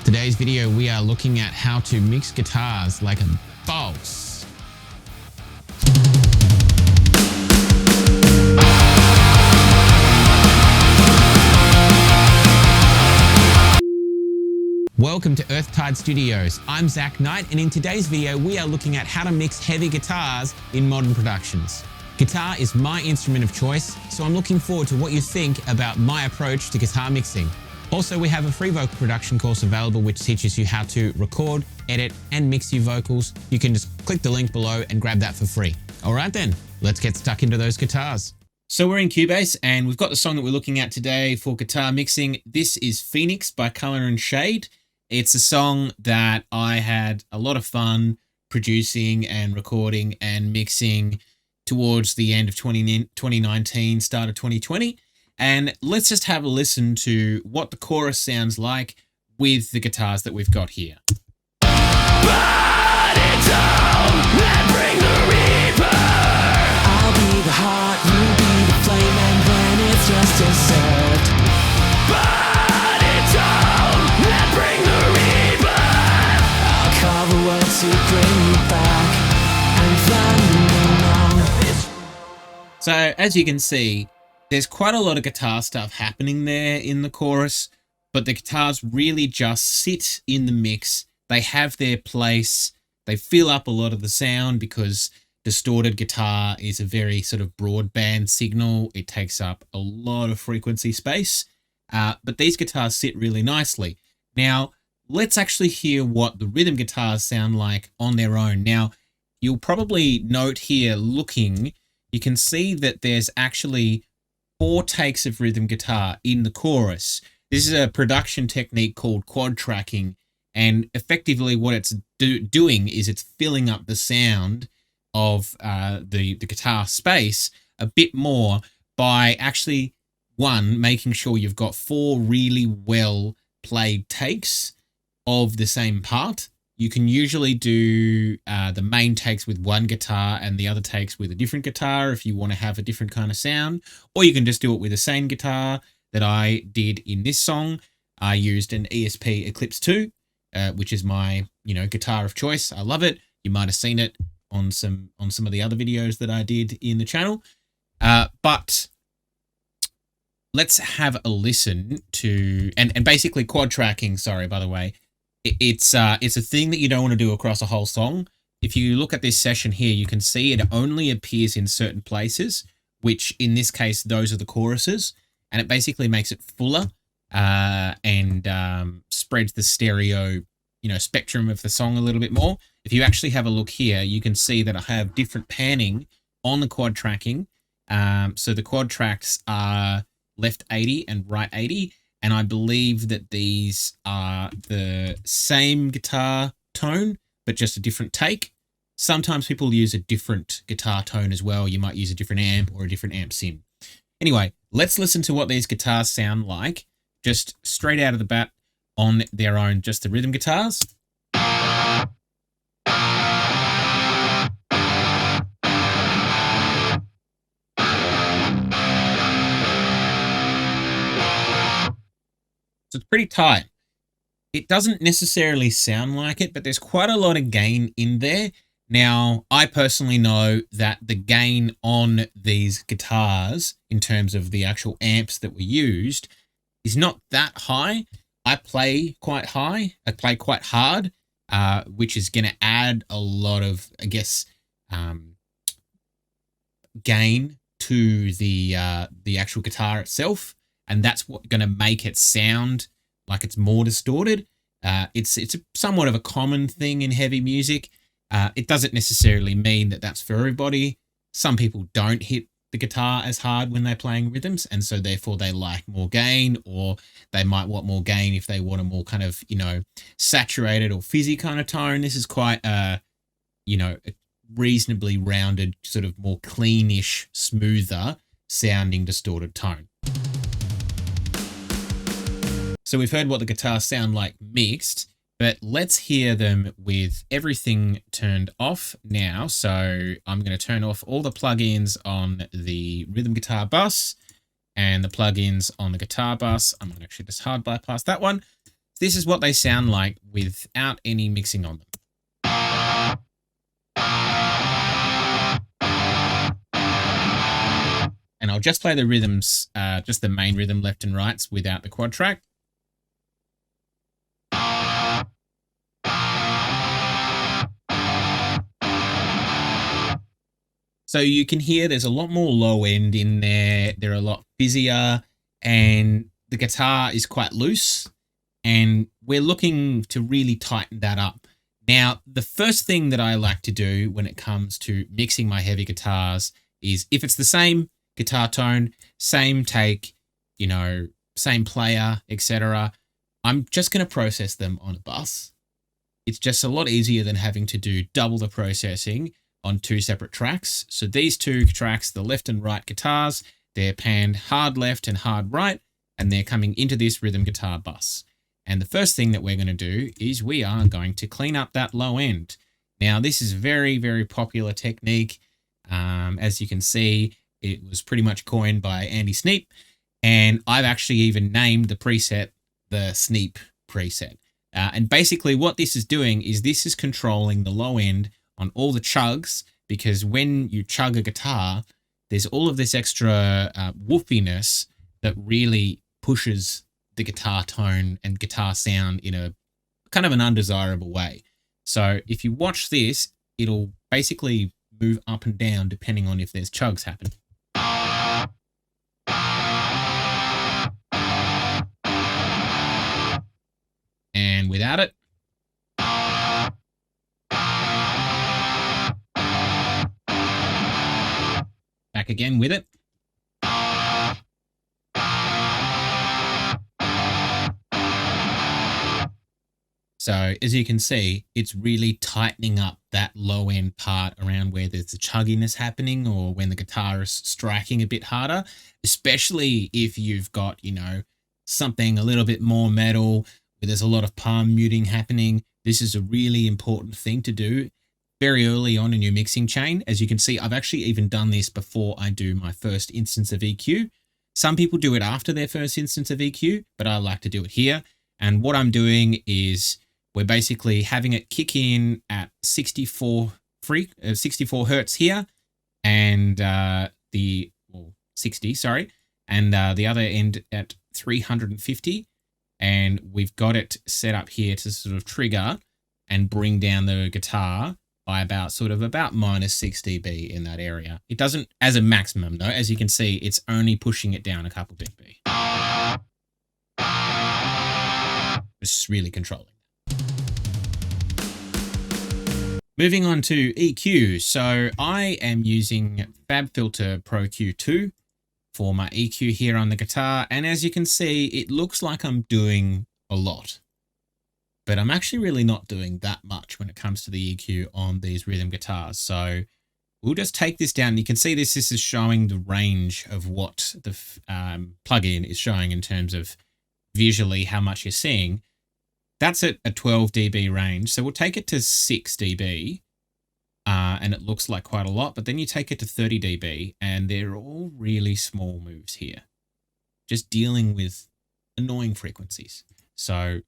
Today's video, we are looking at how to mix guitars like a boss. Welcome to Earthtide Studios. I'm Zach Knight, and in today's video, we are looking at how to mix heavy guitars in modern productions. Guitar is my instrument of choice, so I'm looking forward to what you think about my approach to guitar mixing. Also, we have a free vocal production course available which teaches you how to record, edit, and mix your vocals. You can just click the link below and grab that for free. All right then, let's get stuck into those guitars. So we're in Cubase and we've got the song that we're looking at today for guitar mixing. This is Phoenix by Color and Shade. It's a song that I had a lot of fun producing and recording and mixing towards the end of 2019, start of 2020. And let's just have a listen to what the chorus sounds like with the guitars that we've got here. Burn it down and bring the reaper. I'll be the heart, you'll be the flame, and then it's just dessert. Burn it down and bring the reaper. I'll carve a word to bring you back, and then So as you can see, there's quite a lot of guitar stuff happening there in the chorus, but the guitars really just sit in the mix. They have their place. They fill up a lot of the sound because distorted guitar is a very sort of broadband signal. It takes up a lot of frequency space, but these guitars sit really nicely. Now, let's actually hear what the rhythm guitars sound like on their own. Now, you'll probably note here looking, you can see that there's actually 4 takes of rhythm guitar in the chorus. This is a production technique called quad tracking, and effectively what it's doing is it's filling up the sound of the guitar space a bit more by actually, one, making sure you've got 4 really well played takes of the same part. You can usually do the main takes with one guitar and the other takes with a different guitar if you want to have a different kind of sound, or you can just do it with the same guitar that I did in this song. I used an ESP Eclipse 2, which is my, guitar of choice. I love it. You might have seen it on some of the other videos that I did in the channel. But let's have a listen to, and basically quad tracking, sorry, by the way, it's a thing that you don't want to do across a whole song. If you look at this session here, you can see it only appears in certain places, which in this case, those are the choruses, and it basically makes it fuller and spreads the stereo, spectrum of the song a little bit more. If you actually have a look here, you can see that I have different panning on the quad tracking. So the quad tracks are left 80 and right 80. And I believe that these are the same guitar tone, but just a different take. Sometimes people use a different guitar tone as well. You might use a different amp or a different amp sim. Anyway, let's listen to what these guitars sound like, just straight out of the bat on their own, just the rhythm guitars. So it's pretty tight. It doesn't necessarily sound like it, but there's quite a lot of gain in there. Now, I personally know that the gain on these guitars, in terms of the actual amps that were used, is not that high. I play quite high. I play quite hard, which is going to add a lot of, I guess, gain to the actual guitar itself. And that's what's going to make it sound like it's more distorted. It's somewhat of a common thing in heavy music. It doesn't necessarily mean that that's for everybody. Some people don't hit the guitar as hard when they're playing rhythms, and so therefore they like more gain, or they might want more gain if they want a more kind of, saturated or fizzy kind of tone. This is quite a reasonably rounded, sort of more cleanish, smoother sounding distorted tone. So we've heard what the guitars sound like mixed, but let's hear them with everything turned off now. So I'm going to turn off all the plugins on the rhythm guitar bus and the plugins on the guitar bus. I'm going to actually just hard bypass that one. this is what they sound like without any mixing on them. And I'll just play the rhythms, just the main rhythm left and rights without the quad track. So you can hear there's a lot more low end in there. They're a lot busier and the guitar is quite loose, and we're looking to really tighten that up. Now, the first thing that I like to do when it comes to mixing my heavy guitars is, if it's the same guitar tone, same take, you know, same player, etc., I'm just going to process them on a bus. It's just a lot easier than having to do double the processing on two separate tracks. So these two tracks, the left and right guitars, they're panned hard left and hard right, and they're coming into this rhythm guitar bus. And the first thing that we're going to do is we are going to clean up that low end. Now, this is a very, very popular technique. As you can see, it was pretty much coined by Andy Sneap, and I've actually even named the preset the Sneap preset. And basically what this is doing is this is controlling the low end on all the chugs, because when you chug a guitar, there's all of this extra woofiness that really pushes the guitar tone and guitar sound in a kind of an undesirable way. So if you watch this, it'll basically move up and down depending on if there's chugs happening. And without it, back again with it. So as you can see, it's really tightening up that low end part around where there's the chugginess happening, or when the guitar is striking a bit harder, especially if you've got, you know, something a little bit more metal where there's a lot of palm muting happening. This is a really important thing to do very early on in your mixing chain. As you can see, I've actually even done this before I do my first instance of EQ. Some people do it after their first instance of EQ, but I like to do it here. And what I'm doing is we're basically having it kick in at 64 hertz here, and 60, sorry, and the other end at 350. And we've got it set up here to sort of trigger and bring down the guitar by about minus 6 dB in that area. It doesn't, as a maximum though, as you can see, it's only pushing it down a couple dB. It's really controlling. Moving on to EQ. So I am using FabFilter Pro Q2 for my EQ here on the guitar. And as you can see, it looks like I'm doing a lot, but I'm actually really not doing that much when it comes to the EQ on these rhythm guitars. So we'll just take this down. You can see this is showing the range of what the plugin is showing in terms of visually how much you're seeing. That's at a 12 dB range. So we'll take it to 6 dB and it looks like quite a lot, but then you take it to 30 dB and they're all really small moves here, just dealing with annoying frequencies. So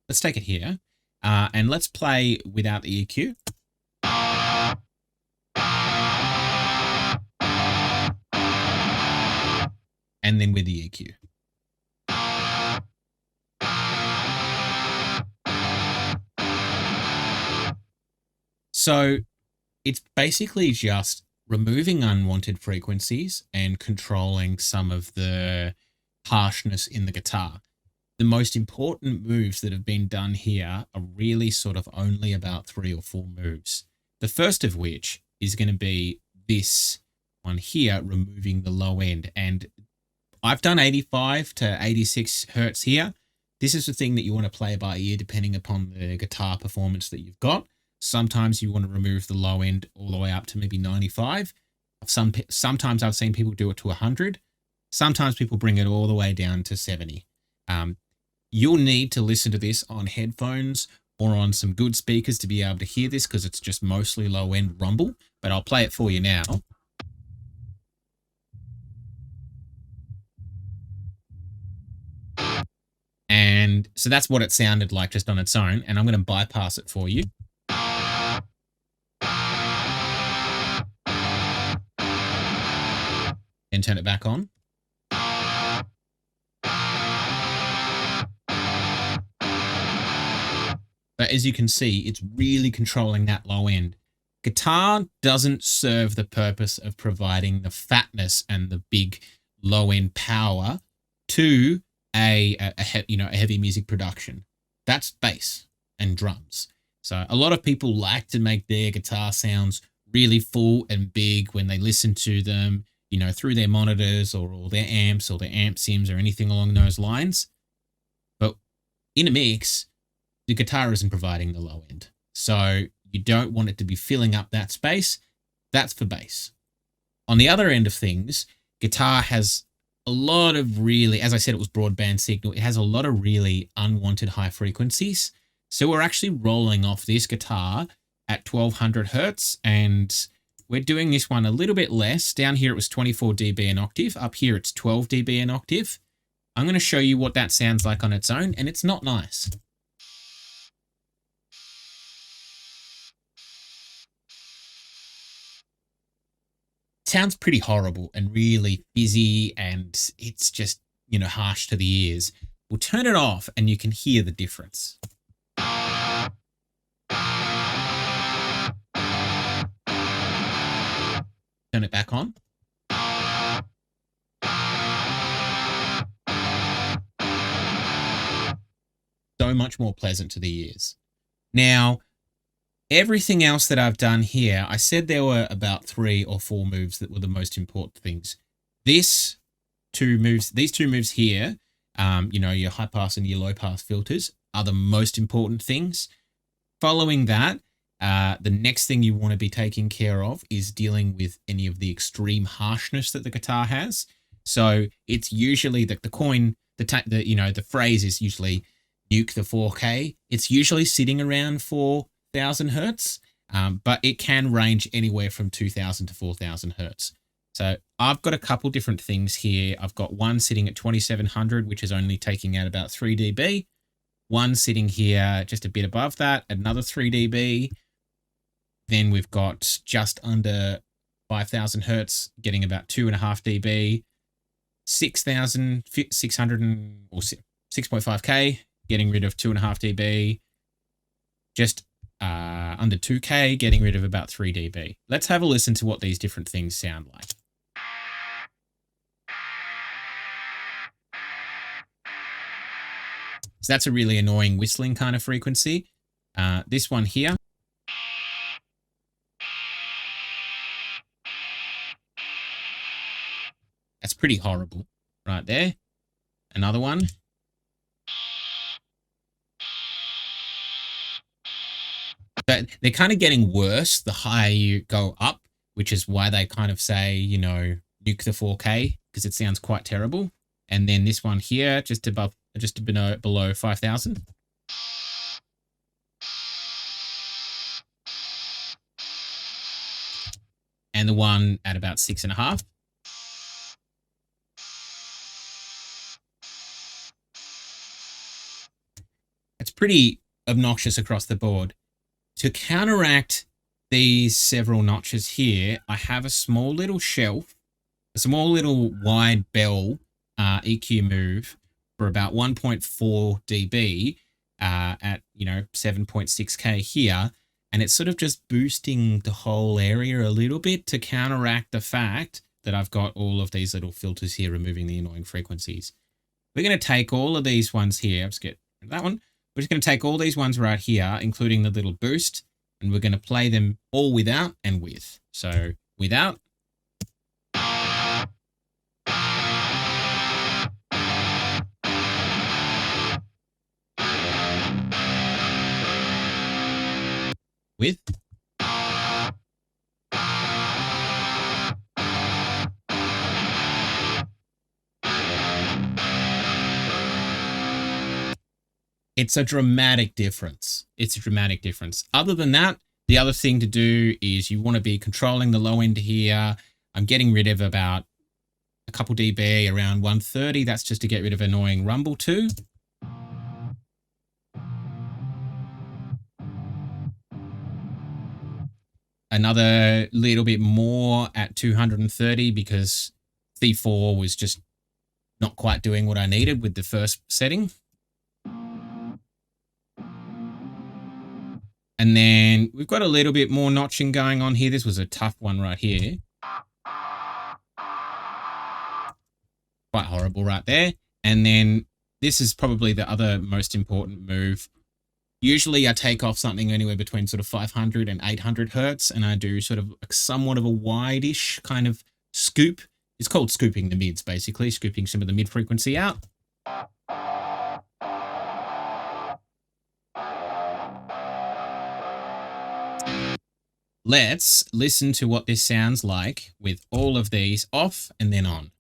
let's take it here and let's play without the EQ. And then with the EQ. So it's basically just removing unwanted frequencies and controlling some of the harshness in the guitar. The most important moves that have been done here are really sort of only about 3 or 4 moves. The first of which is going to be this one here, removing the low end. And I've done 85 to 86 hertz here. This is the thing that you want to play by ear depending upon the guitar performance that you've got. Sometimes you want to remove the low end all the way up to maybe 95. Sometimes I've seen people do it to 100. Sometimes people bring it all the way down to 70. You'll need to listen to this on headphones or on some good speakers to be able to hear this, because it's just mostly low end rumble, but I'll play it for you now. And And so that's what it sounded like just on its own. And I'm going to bypass it for you. And turn it back on. But as you can see, it's really controlling that low end. Guitar doesn't serve the purpose of providing the fatness and the big low end power to a heavy music production. That's bass and drums. So a lot of people like to make their guitar sounds really full and big when they listen to them, you know, through their monitors or their amps or their amp sims or anything along those lines. But in a mix, the guitar isn't providing the low end. So you don't want it to be filling up that space. That's for bass. On the other end of things, guitar has a lot of really, as I said, it was broadband signal. It has a lot of really unwanted high frequencies. So we're actually rolling off this guitar at 1200 Hertz, and we're doing this one a little bit less. Down here, it was 24 dB an octave. Up here, it's 12 dB an octave. I'm going to show you what that sounds like on its own, and it's not nice. Sounds pretty horrible and really fizzy, and it's just, you know, harsh to the ears. We'll turn it off and you can hear the difference. Turn it back on. So much more pleasant to the ears. Now, everything else that I've done here, I said there were about 3 or 4 moves that were the most important things. These two moves here, you know, your high pass and your low pass filters are the most important things. Following that, the next thing you want to be taking care of is dealing with any of the extreme harshness that the guitar has. So it's usually the phrase is usually nuke the 4K. It's usually sitting around 4,000 Hertz, but it can range anywhere from 2,000 to 4,000 Hertz. So I've got a couple different things here. I've got one sitting at 2,700, which is only taking out about 3 dB. One sitting here just a bit above that, another 3 dB. Then we've got just under 5,000 Hertz, getting about 2.5 dB. 6,600 or 6.5K, getting rid of 2.5 dB. Just under 2K, getting rid of about 3 dB. Let's have a listen to what these different things sound like. So that's a really annoying whistling kind of frequency. This one here. That's pretty horrible right there. Another one. But they're kind of getting worse the higher you go up, which is why they kind of say, you know, nuke the 4K, because it sounds quite terrible. And then this one here, just below 5,000. And the one at about 6.5. It's pretty obnoxious across the board. To counteract these several notches here, I have a small little shelf, a small little wide bell EQ move for about 1.4 dB at, you know, 7.6K here. And it's sort of just boosting the whole area a little bit to counteract the fact that I've got all of these little filters here removing the annoying frequencies. We're going to take all of these ones here. Let's get rid of that one. We're just going to take all these ones right here, including the little boost, and we're going to play them all without and with. So without. With. It's a dramatic difference. It's a dramatic difference. Other than that, the other thing to do is you want to be controlling the low end here. I'm getting rid of about a couple dB, around 130. That's just to get rid of annoying rumble too. another little bit more at 230 because C4 was just not quite doing what I needed with the first setting. And then we've got a little bit more notching going on here. This was a tough one right here. Quite horrible right there. And then this is probably the other most important move. Usually I take off something anywhere between sort of 500 and 800 hertz, and I do sort of somewhat of a wide-ish kind of scoop. It's called scooping the mids, basically, scooping some of the mid frequency out. Let's listen to what this sounds like with all of these off and then on.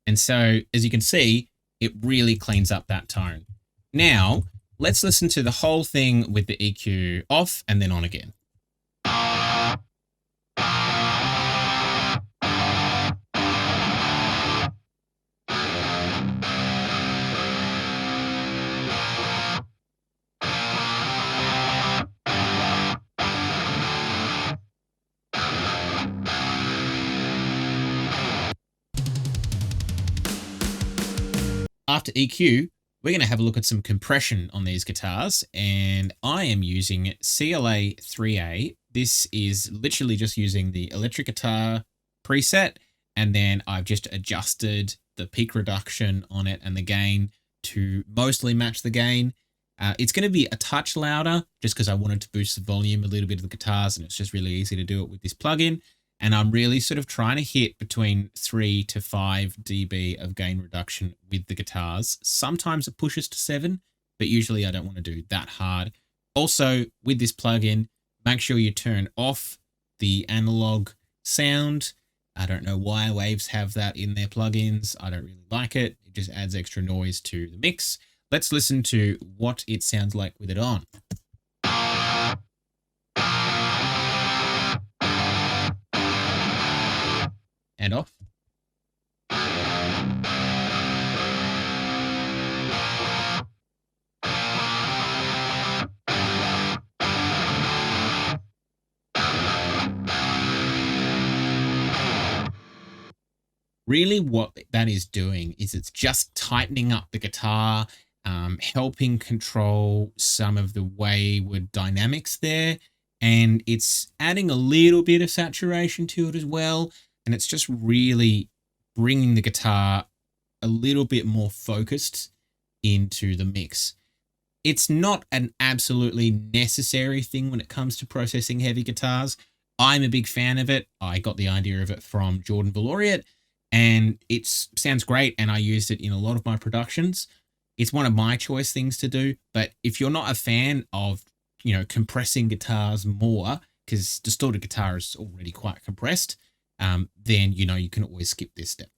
And so, as you can see, it really cleans up that tone. Now, let's listen to the whole thing with the EQ off and then on again. After EQ, we're going to have a look at some compression on these guitars, and I am using CLA 3A. This is literally just using the electric guitar preset, and then I've just adjusted the peak reduction on it and the gain to mostly match the gain. It's going to be a touch louder just because I wanted to boost the volume a little bit of the guitars, and it's just really easy to do it with this plugin. And I'm really sort of trying to hit between 3 to 5 dB of gain reduction with the guitars. Sometimes it pushes to 7, but usually I don't want to do that hard. Also, with this plugin, make sure you turn off the analog sound. I don't know why Waves have that in their plugins. I don't really like it. It just adds extra noise to the mix. Let's listen to what it sounds like with it on. And off. Really what that is doing is it's just tightening up the guitar, helping control some of the wayward dynamics there, and it's adding a little bit of saturation to it as well. And it's just really bringing the guitar a little bit more focused into the mix. It's not an absolutely necessary thing when it comes to processing heavy guitars. I'm a big fan of it. I got the idea of it from Jordan Valoriat, and it sounds great, and I used it in a lot of my productions. It's one of my choice things to do, but if you're not a fan of, compressing guitars more, because distorted guitar is already quite compressed, then, you can always skip this step.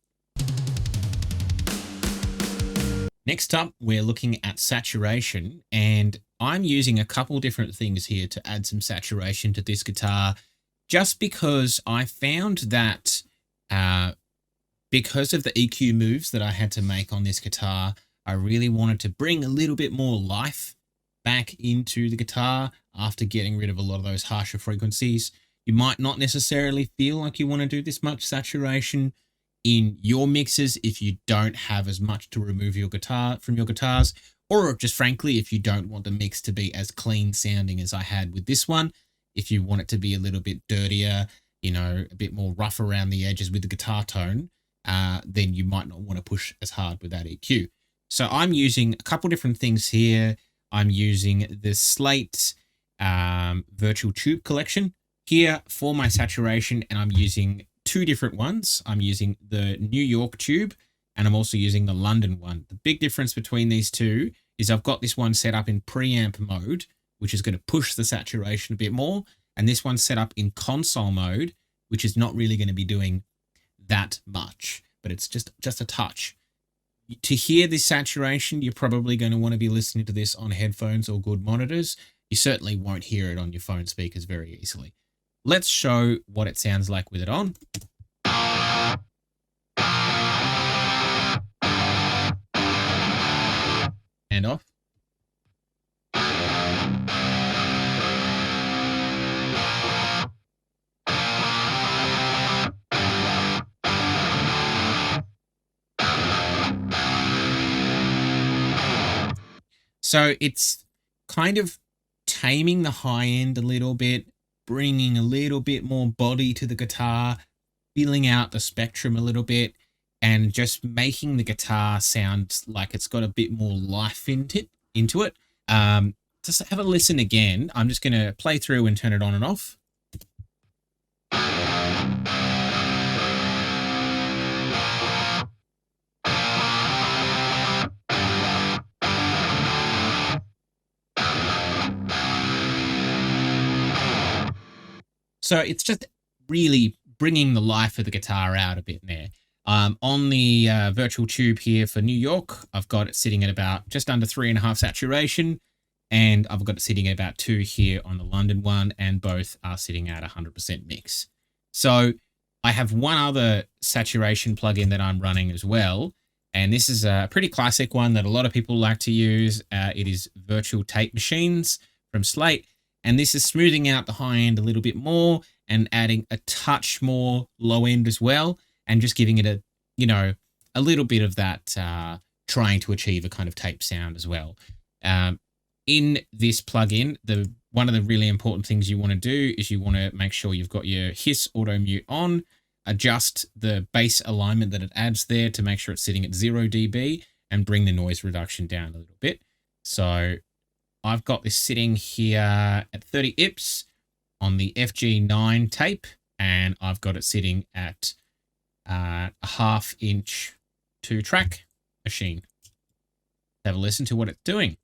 Next up, we're looking at saturation, and I'm using a couple different things here to add some saturation to this guitar, just because I found that because of the EQ moves that I had to make on this guitar, I really wanted to bring a little bit more life back into the guitar after getting rid of a lot of those harsher frequencies. You might not necessarily feel like you want to do this much saturation in your mixes if you don't have as much to remove your guitar from your guitars, or just frankly, if you don't want the mix to be as clean sounding as I had with this one. If you want it to be a little bit dirtier, a bit more rough around the edges with the guitar tone, then you might not want to push as hard with that EQ. So I'm using a couple different things here. I'm using the Slate Virtual Tube Collection here for my saturation, and I'm using two different ones. I'm using the New York tube, and I'm also using the London one. The big difference between these two is I've got this one set up in preamp mode, which is going to push the saturation a bit more, and this one's set up in console mode, which is not really going to be doing that much, but it's just a touch. To hear this saturation, you're probably going to want to be listening to this on headphones or good monitors. You certainly won't hear it on your phone speakers very easily. let's show what it sounds like with it on. And off. So it's kind of taming the high end a little bit, bringing a little bit more body to the guitar, feeling out the spectrum a little bit, and just making the guitar sound like it's got a bit more life into it. Just have a listen again. I'm just going to play through and turn it on and off. So it's just really bringing the life of the guitar out a bit there. On the virtual tube here for New York, I've got it sitting at about just under 3.5 saturation, and I've got it sitting at about 2 here on the London one, and both are sitting at 100% mix. So I have one other saturation plugin that I'm running as well, and this is a pretty classic one that a lot of people like to use. It is Virtual Tape Machines from Slate. And this is smoothing out the high end a little bit more and adding a touch more low end as well, and just giving it a little bit of that trying to achieve a kind of tape sound as well. In this plugin, one of the really important things you want to do is you want to make sure you've got your hiss auto mute on, adjust the bass alignment that it adds there to make sure it's sitting at 0 dB, and bring the noise reduction down a little bit. So I've got this sitting here at 30 IPS on the FG9 tape, and I've got it sitting at a 1/2 inch 2-track machine. Have a listen to what it's doing.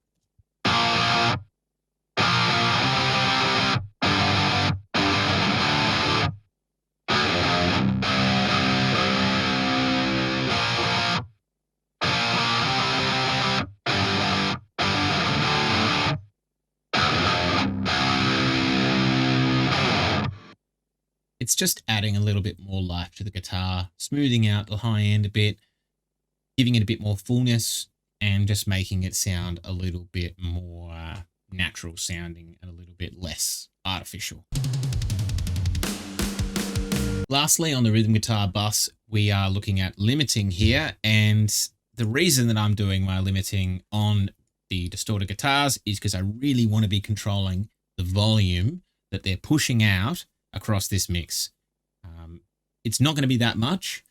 It's just adding a little bit more life to the guitar, smoothing out the high end a bit, giving it a bit more fullness, and just making it sound a little bit more natural sounding and a little bit less artificial. Lastly, on the rhythm guitar bus, we are looking at limiting here, and the reason that I'm doing my limiting on the distorted guitars is because I really want to be controlling the volume that they're pushing out across this mix. It's not going to be that much,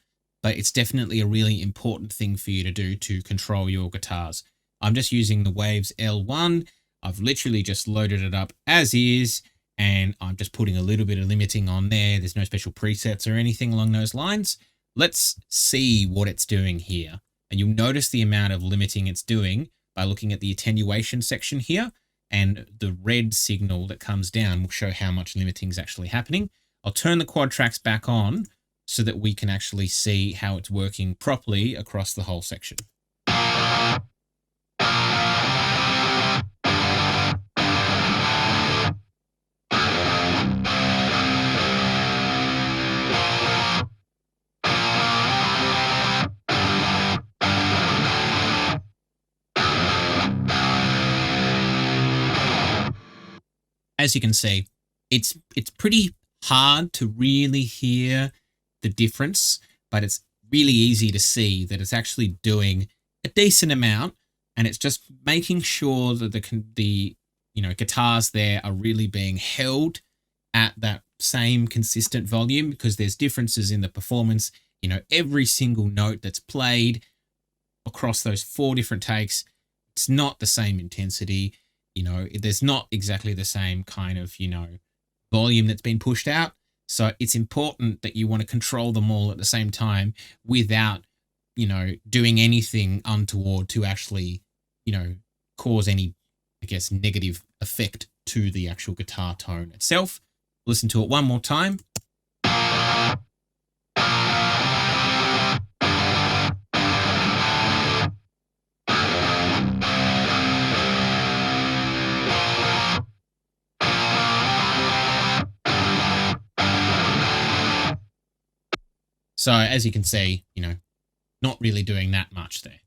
but it's definitely a really important thing for you to do to control your guitars. I'm just using the Waves L1. I've literally just loaded it up as is, and I'm just putting a little bit of limiting on there. There's no special presets or anything along those lines. Let's see what it's doing here. And you'll notice the amount of limiting it's doing by looking at the attenuation section here, and the red signal that comes down will show how much limiting is actually happening. I'll turn the quad tracks back on so that we can actually see how it's working properly across the whole section. As you can see, it's pretty hard to really hear the difference, but it's really easy to see that it's actually doing a decent amount, and it's just making sure that the guitars there are really being held at that same consistent volume, because there's differences in the performance. Every single note that's played across those 4 different takes, it's not the same intensity. There's not exactly the same kind of, volume that's been pushed out. So it's important that you want to control them all at the same time without, doing anything untoward to actually, cause any, negative effect to the actual guitar tone itself. Listen to it one more time. So as you can see, you know, not really doing that much there.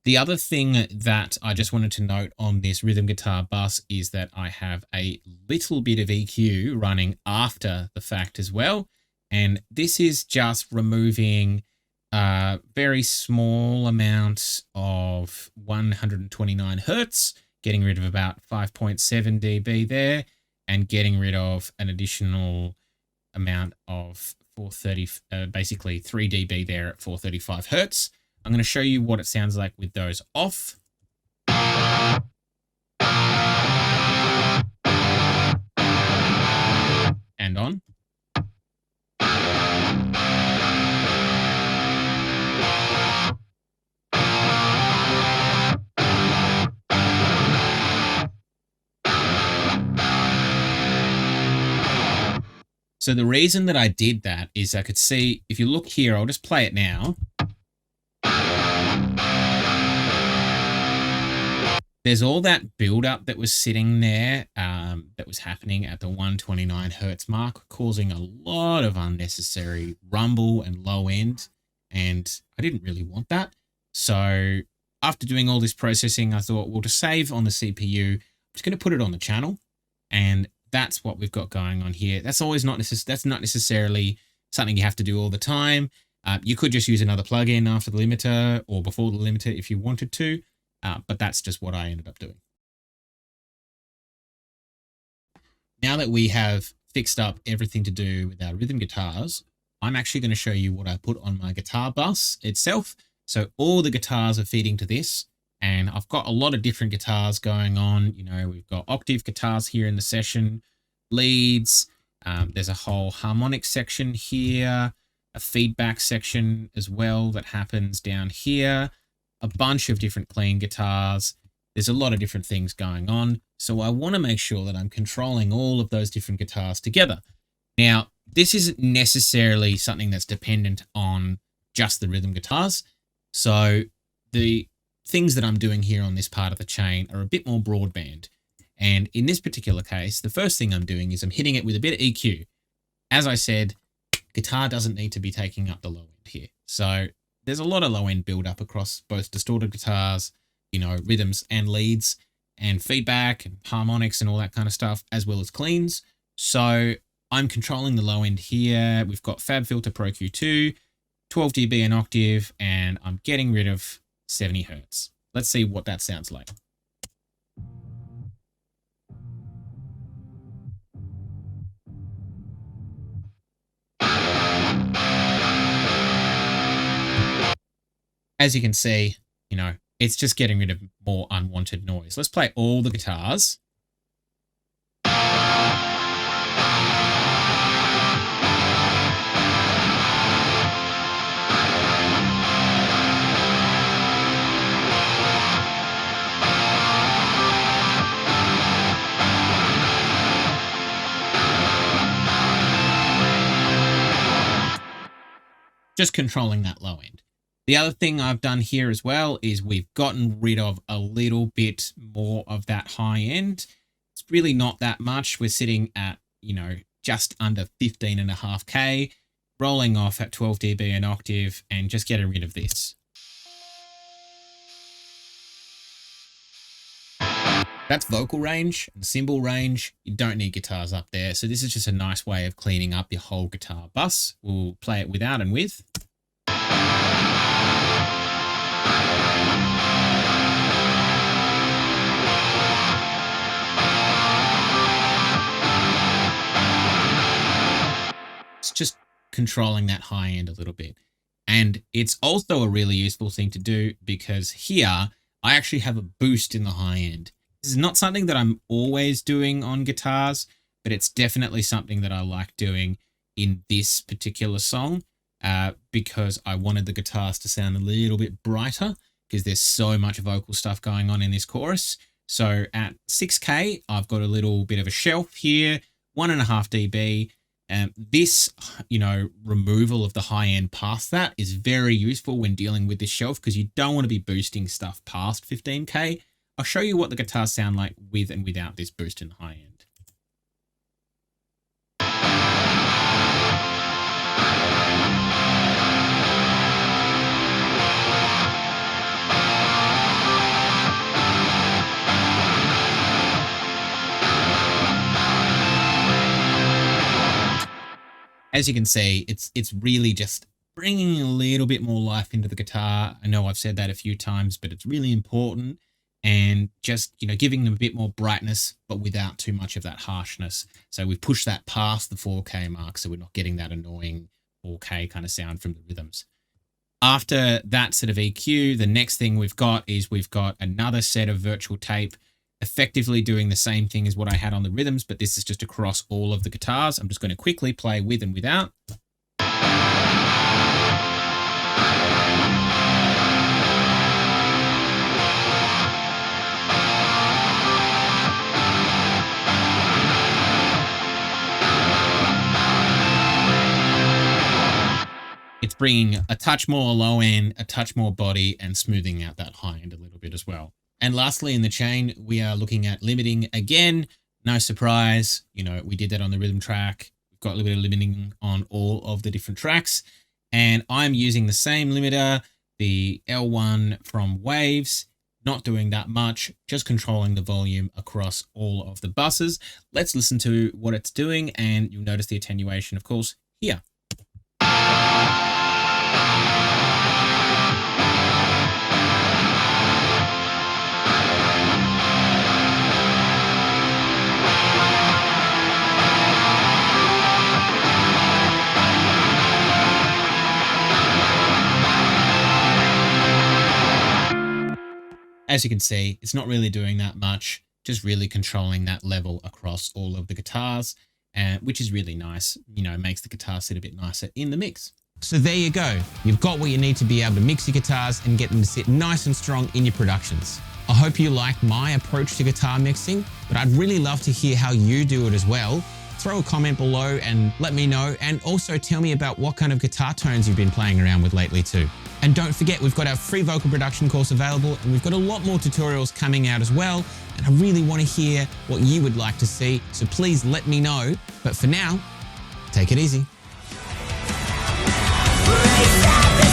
The other thing that I just wanted to note on this rhythm guitar bus is that I have a little bit of EQ running after the fact as well. And this is just removing a very small amount of 129 Hertz, getting rid of about 5.7 dB there, and getting rid of an additional amount of 430, basically 3 dB there at 435 Hertz. I'm going to show you what it sounds like with those off. And on. So the reason that I did that is I could see, if you look here, I'll just play it now. There's all that build-up that was sitting there that was happening at the 129 Hertz mark, causing a lot of unnecessary rumble and low end, and I didn't really want that. So after doing all this processing, I thought, well, to save on the CPU, I'm just going to put it on the channel, and that's what we've got going on here. That's always that's not necessarily something you have to do all the time. You could just use another plugin after the limiter or before the limiter if you wanted to. But that's just what I ended up doing. Now that we have fixed up everything to do with our rhythm guitars, I'm actually going to show you what I put on my guitar bus itself. So all the guitars are feeding to this, and I've got a lot of different guitars going on. You know, we've got octave guitars here in the session, leads, there's a whole harmonic section here, a feedback section as well that happens down here, a bunch of different clean guitars. There's a lot of different things going on. So I want to make sure that I'm controlling all of those different guitars together. Now, this isn't necessarily something that's dependent on just the rhythm guitars. So the things that I'm doing here on this part of the chain are a bit more broadband. And in this particular case, the first thing I'm doing is I'm hitting it with a bit of EQ. As I said, guitar doesn't need to be taking up the low end here. So there's a lot of low end build up across both distorted guitars, you know, rhythms and leads and feedback and harmonics and all that kind of stuff, as well as cleans. So I'm controlling the low end here. We've got FabFilter Pro Q2, 12 dB an octave, and I'm getting rid of 70 Hertz. Let's see what that sounds like. As you can see, you know, it's just getting rid of more unwanted noise. Let's play all the guitars. Just controlling that low end. The other thing I've done here as well is we've gotten rid of a little bit more of that high end. It's really not that much. We're sitting at, you know, just under 15.5K, rolling off at 12 dB an octave and just getting rid of this. That's vocal range and cymbal range. You don't need guitars up there. So this is just a nice way of cleaning up your whole guitar bus. We'll play it without and with. It's just controlling that high end a little bit. And it's also a really useful thing to do because here I actually have a boost in the high end. This is not something that I'm always doing on guitars, but it's definitely something that I like doing in this particular song because I wanted the guitars to sound a little bit brighter because there's so much vocal stuff going on in this chorus. So at 6K, I've got a little bit of a shelf here, 1.5 dB. This, you know, removal of the high end past that is very useful when dealing with this shelf because you don't want to be boosting stuff past 15K. I'll show you what the guitars sound like with and without this boost in the high end. as you can see, it's really just bringing a little bit more life into the guitar. I know I've said that a few times, but it's really important, and just, you know, giving them a bit more brightness, but without too much of that harshness. So we've pushed that past the 4K mark, so we're not getting that annoying 4K kind of sound from the rhythms. After that sort of EQ, the next thing we've got another set of virtual tape, effectively doing the same thing as what I had on the rhythms, but this is just across all of the guitars. I'm just going to quickly play with and without. It's bringing a touch more low end, a touch more body, and smoothing out that high end a little bit as well. And lastly, in the chain, we are looking at limiting again. No surprise, you know, we did that on the rhythm track. We've got a little bit of limiting on all of the different tracks. And I'm using the same limiter, the L1 from Waves, not doing that much, just controlling the volume across all of the buses. Let's listen to what it's doing, and you'll notice the attenuation, of course, here. As you can see, it's not really doing that much, just really controlling that level across all of the guitars, which is really nice. You know, makes the guitar sit a bit nicer in the mix. So there you go. You've got what you need to be able to mix your guitars and get them to sit nice and strong in your productions. I hope you like my approach to guitar mixing, but I'd really love to hear how you do it as well. Throw a comment below and let me know, and also tell me about what kind of guitar tones you've been playing around with lately too. And don't forget, we've got our free vocal production course available, and we've got a lot more tutorials coming out as well, and I really want to hear what you would like to see, so please let me know. But for now, take it easy. Reset.